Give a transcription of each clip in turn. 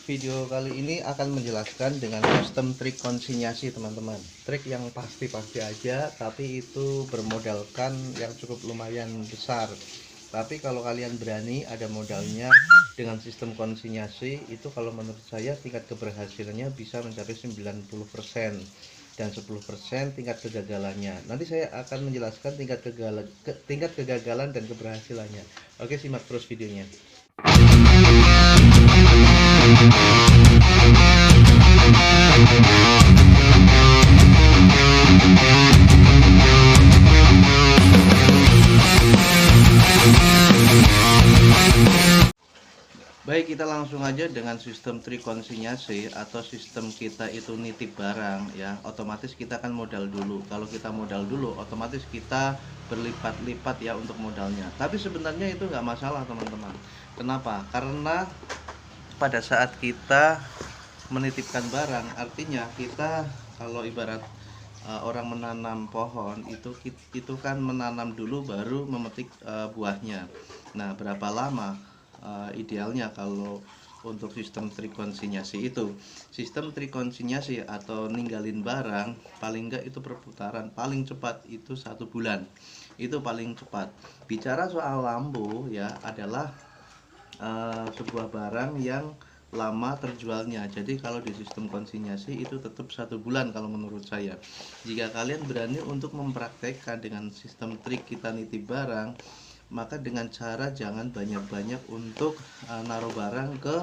Video kali ini akan menjelaskan dengan sistem trik konsinyasi teman-teman. Trik yang pasti-pasti aja, tapi itu bermodalkan yang cukup lumayan besar. Tapi kalau kalian berani ada modalnya dengan sistem konsinyasi, itu kalau menurut saya tingkat keberhasilannya bisa mencapai 90% dan 10% tingkat kegagalannya. Nanti saya akan menjelaskan tingkat kegagalan dan keberhasilannya. Oke, simak terus videonya. Baik, kita langsung aja dengan sistem trik konsinyasi atau sistem kita itu nitip barang ya. Otomatis kita kan modal dulu. Kalau kita modal dulu, otomatis kita berlipat-lipat ya untuk modalnya. Tapi sebenarnya itu nggak masalah teman-teman. Kenapa? Karena pada saat kita menitipkan barang, artinya kita kalau ibarat orang menanam pohon itu kan menanam dulu baru memetik buahnya. Nah, berapa lama idealnya kalau untuk sistem trik konsinyasi itu? Sistem trik konsinyasi atau ninggalin barang paling enggak itu perputaran paling cepat itu 1 bulan. Itu paling cepat. Bicara soal lampu ya adalah sebuah barang yang lama terjualnya. Jadi kalau di sistem konsinyasi itu tetap 1 bulan kalau menurut saya. Jika kalian berani untuk mempraktekkan dengan sistem trik kita nitip barang, maka dengan cara jangan banyak-banyak untuk naruh barang ke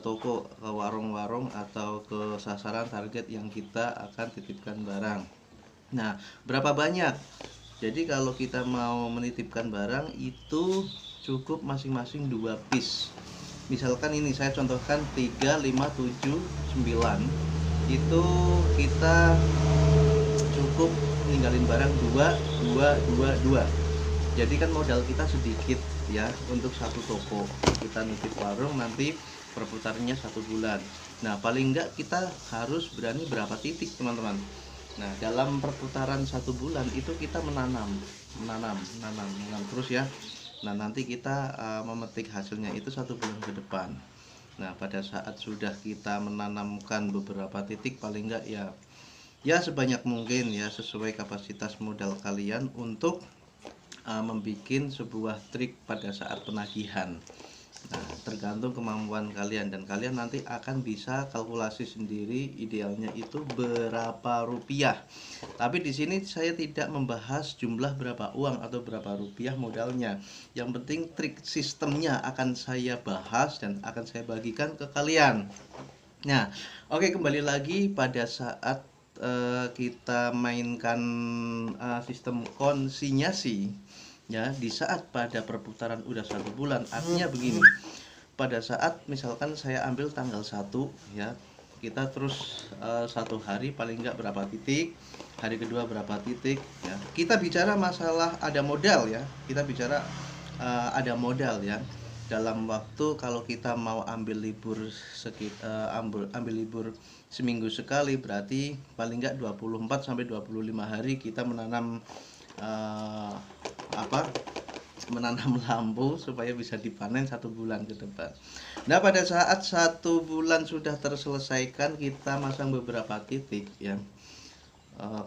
toko, ke warung-warung atau ke sasaran target yang kita akan titipkan barang. Nah, berapa banyak? Jadi kalau kita mau menitipkan barang itu cukup masing-masing 2 piece. Misalkan ini saya contohkan 3, 5, 7, 9. Itu kita cukup ninggalin barang 2, 2, 2, 2. Jadi kan modal kita sedikit ya untuk satu toko. Kita nitip warung nanti perputarannya 1 bulan. Nah, paling enggak kita harus berani berapa titik teman-teman. Nah, dalam perputaran 1 bulan itu kita menanam terus ya. Nah, nanti kita memetik hasilnya itu 1 bulan ke depan. Nah, pada saat sudah kita menanamkan beberapa titik, paling enggak ya sebanyak mungkin ya sesuai kapasitas modal kalian untuk membuat sebuah trik pada saat penagihan. Nah, tergantung kemampuan kalian dan kalian nanti akan bisa kalkulasi sendiri idealnya itu berapa rupiah. Tapi di sini saya tidak membahas jumlah berapa uang atau berapa rupiah modalnya. Yang penting trik sistemnya akan saya bahas dan akan saya bagikan ke kalian. Nah, oke, kembali lagi pada saat kita mainkan sistem konsinyasi. Ya, di saat pada perputaran udah 1 bulan, artinya begini, pada saat misalkan saya ambil tanggal 1 ya, kita terus 1 hari paling enggak berapa titik, hari kedua berapa titik ya. Kita bicara masalah ada modal ya, kita bicara ada modal ya. Dalam waktu kalau kita mau ambil libur ambil libur seminggu sekali, berarti paling enggak 24 sampai 25 hari kita menanam menanam lampu supaya bisa dipanen 1 bulan ke depan. Nah, pada saat 1 bulan sudah terselesaikan, kita masang beberapa titik ya.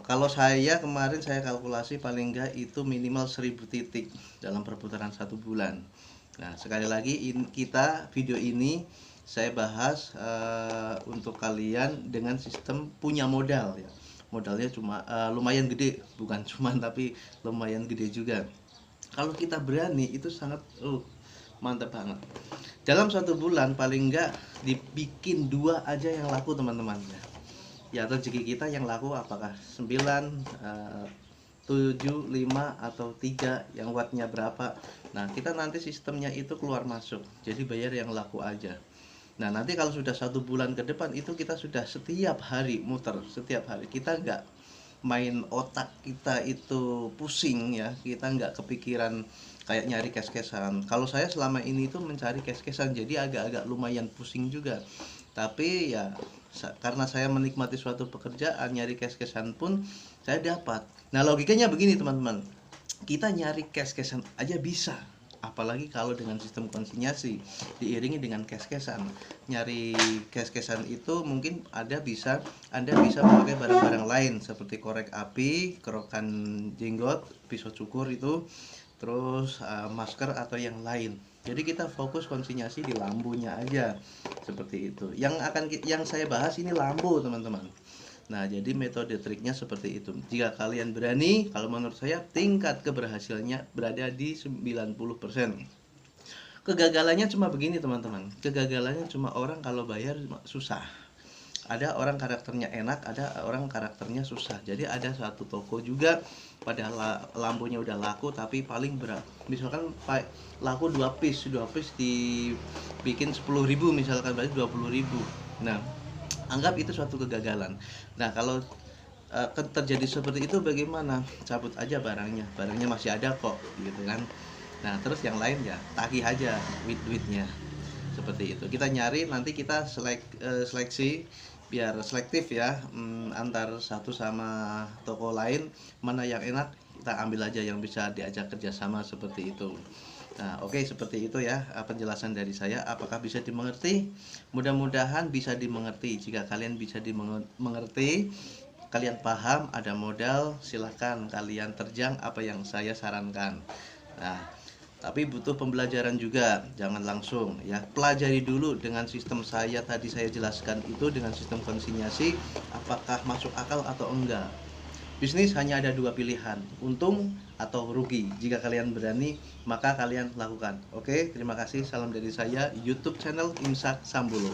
Kalau saya kemarin saya kalkulasi paling enggak itu minimal 1000 titik dalam perputaran 1 bulan. Nah, sekali lagi video ini saya bahas untuk kalian dengan sistem punya modal ya. Modalnya cuma lumayan gede, bukan cuman tapi lumayan gede juga. Kalau kita berani itu sangat mantap banget. Dalam 1 bulan paling enggak dibikin 2 aja yang laku teman-teman ya, rezeki kita yang laku apakah 9, 7, 5 atau 3 yang wattnya berapa. Nah, kita nanti sistemnya itu keluar masuk, jadi bayar yang laku aja. Nah, nanti kalau sudah 1 bulan ke depan itu kita sudah setiap hari muter, setiap hari kita nggak main otak kita itu pusing ya, kita nggak kepikiran kayak nyari cash-cashan. Kalau saya selama ini itu mencari cash-cashan, jadi agak-agak lumayan pusing juga. Tapi ya karena saya menikmati suatu pekerjaan, nyari cash-cashan pun saya dapat. Nah, logikanya begini teman-teman, kita nyari cash-cashan aja bisa Apalagi kalau dengan sistem konsinyasi diiringi dengan cash-cashan. Nyari cash-cashan itu mungkin Anda bisa memakai barang-barang lain seperti korek api, kerokan jenggot, pisau cukur itu, terus masker atau yang lain. Jadi kita fokus konsinyasi di lambunya aja, seperti itu. Yang saya bahas ini lambu, teman-teman. Nah, jadi metode triknya seperti itu. Jika kalian berani, kalau menurut saya tingkat keberhasilannya berada di 90%. Kegagalannya cuma begini, teman-teman. Kegagalannya cuma orang kalau bayar susah. Ada orang karakternya enak, ada orang karakternya susah. Jadi ada satu toko juga pada lampunya udah laku tapi paling berat. Misalkan laku 2 piece dibikin 10.000 misalkan, berarti 20.000. Nah, anggap itu suatu kegagalan. Nah, kalau terjadi seperti itu bagaimana? Cabut aja barangnya masih ada kok, gitu kan. Nah, terus yang lain ya tagih aja duitnya, seperti itu. Kita nyari, nanti kita seleksi biar selektif ya, antar satu sama toko lain, mana yang enak kita ambil aja, yang bisa diajak kerjasama, seperti itu. Nah, oke, seperti itu ya penjelasan dari saya. Apakah bisa dimengerti? Mudah-mudahan bisa dimengerti. Jika kalian bisa dimengerti, kalian paham, ada modal, silahkan kalian terjang apa yang saya sarankan. Nah, tapi butuh pembelajaran juga, jangan langsung ya. Pelajari dulu dengan sistem tadi saya jelaskan itu, dengan sistem konsinyasi, apakah masuk akal atau enggak. Bisnis hanya ada dua pilihan, untung atau rugi. Jika kalian berani, maka kalian lakukan. Oke, terima kasih. Salam dari saya, YouTube channel Imsak Sambulo.